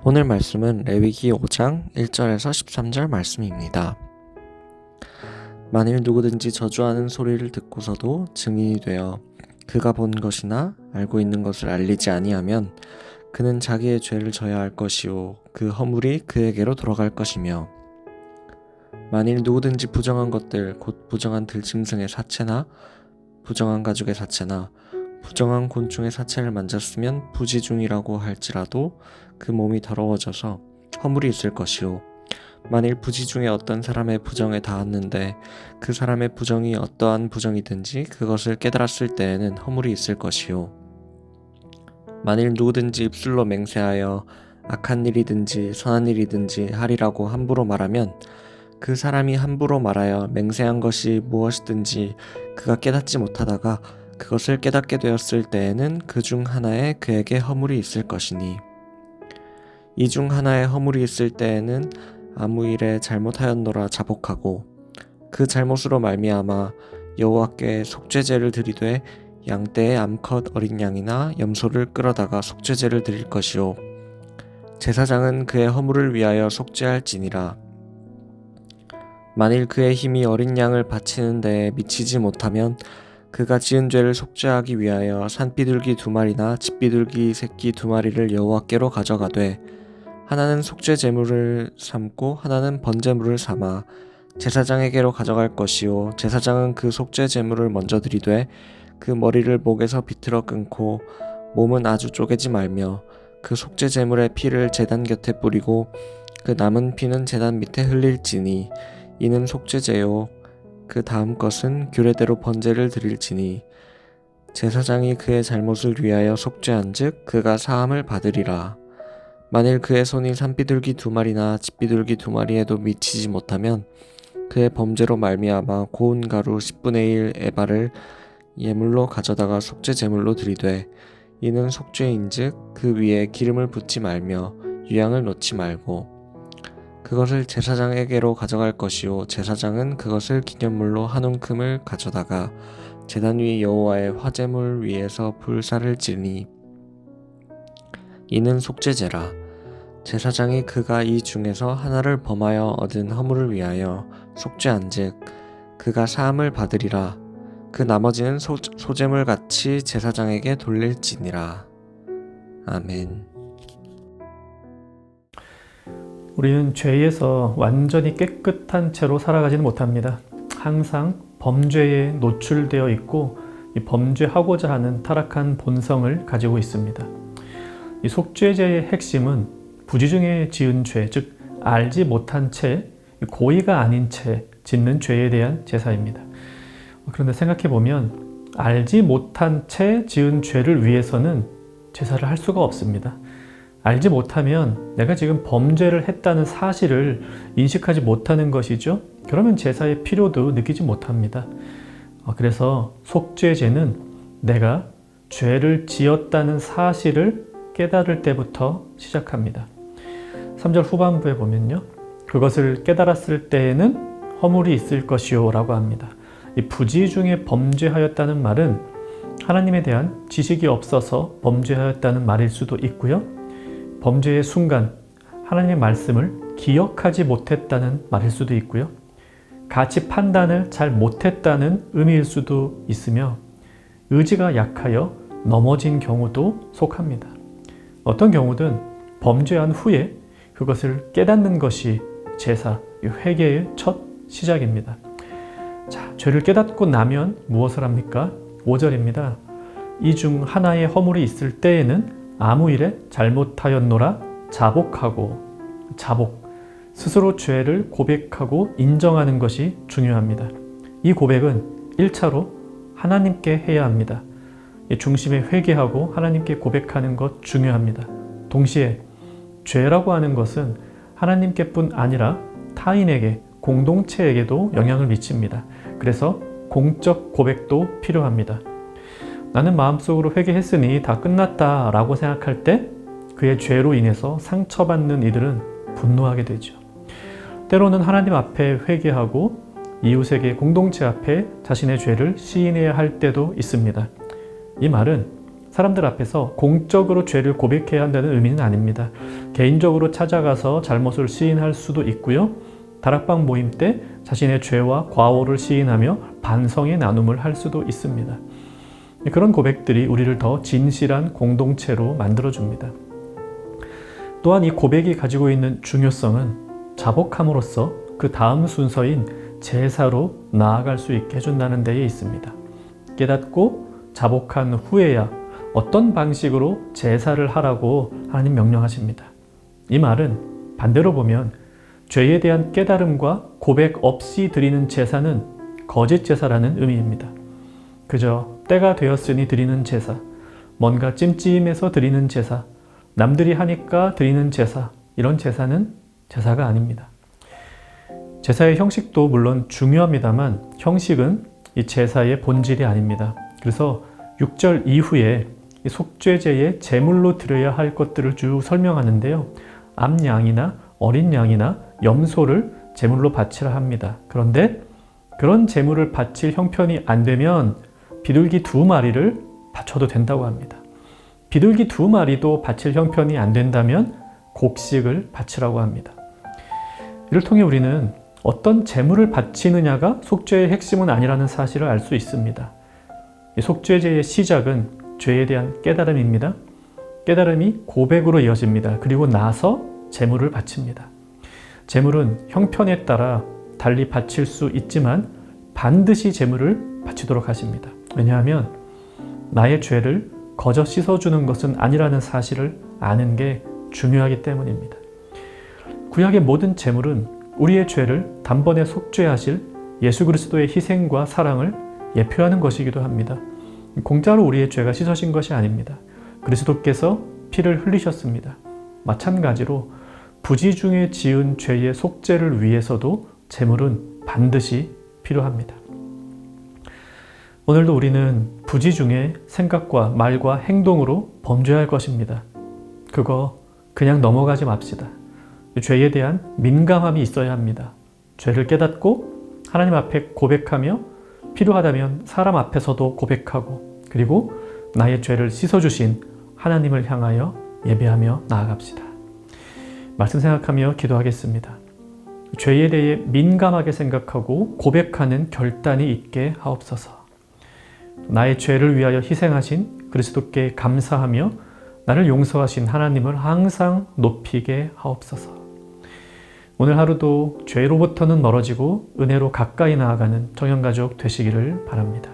오늘 말씀은 레위기 5장 1절에서 13절 말씀입니다. 만일 누구든지 저주하는 소리를 듣고서도 증인이 되어 그가 본 것이나 알고 있는 것을 알리지 아니하면 그는 자기의 죄를 져야 할 것이요 그 허물이 그에게로 돌아갈 것이며, 만일 누구든지 부정한 것들 곧 부정한 들짐승의 사체나 부정한 가죽의 사체나 부정한 곤충의 사체를 만졌으면 부지중이라고 할지라도 그 몸이 더러워져서 허물이 있을 것이요, 만일 부지 중에 어떤 사람의 부정에 닿았는데 그 사람의 부정이 어떠한 부정이든지 그것을 깨달았을 때에는 허물이 있을 것이요, 만일 누구든지 입술로 맹세하여 악한 일이든지 선한 일이든지 하리라고 함부로 말하면 그 사람이 함부로 말하여 맹세한 것이 무엇이든지 그가 깨닫지 못하다가 그것을 깨닫게 되었을 때에는 그 중 하나에 그에게 허물이 있을 것이니, 이 중 하나에 허물이 있을 때에는 아무 일에 잘못하였노라 자복하고 그 잘못으로 말미암아 여호와께 속죄제를 드리되 양떼의 암컷 어린 양이나 염소를 끌어다가 속죄제를 드릴 것이요, 제사장은 그의 허물을 위하여 속죄할지니라. 만일 그의 힘이 어린 양을 바치는 데에 미치지 못하면 그가 지은 죄를 속죄하기 위하여 산비둘기 2마리나 집비둘기 새끼 2마리를 여호와께로 가져가되 하나는 속죄 제물을 삼고 하나는 번제물을 삼아 제사장에게로 가져갈 것이요, 제사장은 그 속죄 제물을 먼저 드리되 그 머리를 목에서 비틀어 끊고 몸은 아주 쪼개지 말며 그 속죄 제물의 피를 제단 곁에 뿌리고 그 남은 피는 제단 밑에 흘릴지니 이는 속죄제요, 그 다음 것은 규례대로 번제를 드릴지니 제사장이 그의 잘못을 위하여 속죄한즉 그가 사함을 받으리라. 만일 그의 손이 산비둘기 2마리나 집비둘기 2마리에도 미치지 못하면 그의 범죄로 말미암아 고운 가루 10분의 1 에바를 예물로 가져다가 속죄 제물로 드리되 이는 속죄인즉 그 위에 기름을 붓지 말며 유향을 놓지 말고 그것을 제사장에게로 가져갈 것이요, 제사장은 그것을 기념물로 한 움큼을 가져다가 제단 위 여호와의 화제물 위에서 불사를 지니 이는 속죄제라. 제사장이 그가 이 중에서 하나를 범하여 얻은 허물을 위하여 속죄한즉 그가 사함을 받으리라. 그 나머지는 소제물 같이 제사장에게 돌릴지니라. 아멘. 우리는 죄에서 완전히 깨끗한 채로 살아가지는 못합니다. 항상 범죄에 노출되어 있고 이 범죄하고자 하는 타락한 본성을 가지고 있습니다. 이 속죄제의 핵심은 부지중에 지은 죄, 즉 알지 못한 채, 고의가 아닌 채 짓는 죄에 대한 제사입니다. 그런데 생각해 보면 알지 못한 채 지은 죄를 위해서는 제사를 할 수가 없습니다. 알지 못하면 내가 지금 범죄를 했다는 사실을 인식하지 못하는 것이죠. 그러면 제사의 필요도 느끼지 못합니다. 그래서 속죄제는 내가 죄를 지었다는 사실을 깨달을 때부터 시작합니다. 3절 후반부에 보면요, 그것을 깨달았을 때에는 허물이 있을 것이요 라고 합니다. 이 부지 중에 범죄하였다는 말은 하나님에 대한 지식이 없어서 범죄하였다는 말일 수도 있고요, 범죄의 순간 하나님의 말씀을 기억하지 못했다는 말일 수도 있고요, 가치 판단을 잘 못했다는 의미일 수도 있으며 의지가 약하여 넘어진 경우도 속합니다. 어떤 경우든 범죄한 후에 그것을 깨닫는 것이 제사, 회개의 첫 시작입니다. 자, 죄를 깨닫고 나면 무엇을 합니까? 5절입니다. 이 중 하나의 허물이 있을 때에는 아무 일에 잘못하였노라 자복하고, 자복, 스스로 죄를 고백하고 인정하는 것이 중요합니다. 이 고백은 1차로 하나님께 해야 합니다. 중심에 회개하고 하나님께 고백하는 것 중요합니다. 동시에 죄라고 하는 것은 하나님께뿐 아니라 타인에게, 공동체에게도 영향을 미칩니다. 그래서 공적 고백도 필요합니다. 나는 마음속으로 회개했으니 다 끝났다 라고 생각할 때 그의 죄로 인해서 상처받는 이들은 분노하게 되죠. 때로는 하나님 앞에 회개하고 이웃에게, 공동체 앞에 자신의 죄를 시인해야 할 때도 있습니다. 이 말은 사람들 앞에서 공적으로 죄를 고백해야 한다는 의미는 아닙니다. 개인적으로 찾아가서 잘못을 시인할 수도 있고요. 다락방 모임 때 자신의 죄와 과오를 시인하며 반성의 나눔을 할 수도 있습니다. 그런 고백들이 우리를 더 진실한 공동체로 만들어줍니다. 또한 이 고백이 가지고 있는 중요성은 자복함으로써 그 다음 순서인 제사로 나아갈 수 있게 해준다는 데에 있습니다. 깨닫고 자복한 후에야 어떤 방식으로 제사를 하라고 하나님 명령하십니다. 이 말은 반대로 보면 죄에 대한 깨달음과 고백 없이 드리는 제사는 거짓 제사라는 의미입니다. 그저 때가 되었으니 드리는 제사, 뭔가 찜찜해서 드리는 제사, 남들이 하니까 드리는 제사, 이런 제사는 제사가 아닙니다. 제사의 형식도 물론 중요합니다만 형식은 이 제사의 본질이 아닙니다. 그래서 6절 이후에 속죄제의 제물로 드려야 할 것들을 쭉 설명하는데요. 암양이나 어린 양이나 염소를 제물로 바치라 합니다. 그런데 그런 제물을 바칠 형편이 안 되면 비둘기 2마리를 바쳐도 된다고 합니다. 비둘기 2마리도 바칠 형편이 안 된다면 곡식을 바치라고 합니다. 이를 통해 우리는 어떤 제물을 바치느냐가 속죄의 핵심은 아니라는 사실을 알 수 있습니다. 이 속죄제의 시작은 죄에 대한 깨달음입니다. 깨달음이 고백으로 이어집니다. 그리고 나서 제물을 바칩니다. 제물은 형편에 따라 달리 바칠 수 있지만 반드시 제물을 바치도록 하십니다. 왜냐하면 나의 죄를 거저 씻어주는 것은 아니라는 사실을 아는 게 중요하기 때문입니다. 구약의 모든 제물은 우리의 죄를 단번에 속죄하실 예수 그리스도의 희생과 사랑을 예표하는 것이기도 합니다. 공짜로 우리의 죄가 씻어진 것이 아닙니다. 그리스도께서 피를 흘리셨습니다. 마찬가지로 부지 중에 지은 죄의 속죄를 위해서도 제물은 반드시 필요합니다. 오늘도 우리는 부지 중에 생각과 말과 행동으로 범죄할 것입니다. 그거 그냥 넘어가지 맙시다. 죄에 대한 민감함이 있어야 합니다. 죄를 깨닫고 하나님 앞에 고백하며 필요하다면 사람 앞에서도 고백하고 그리고 나의 죄를 씻어주신 하나님을 향하여 예배하며 나아갑시다. 말씀 생각하며 기도하겠습니다. 죄에 대해 민감하게 생각하고 고백하는 결단이 있게 하옵소서. 나의 죄를 위하여 희생하신 그리스도께 감사하며 나를 용서하신 하나님을 항상 높이게 하옵소서. 오늘 하루도 죄로부터는 멀어지고 은혜로 가까이 나아가는 정형가족 되시기를 바랍니다.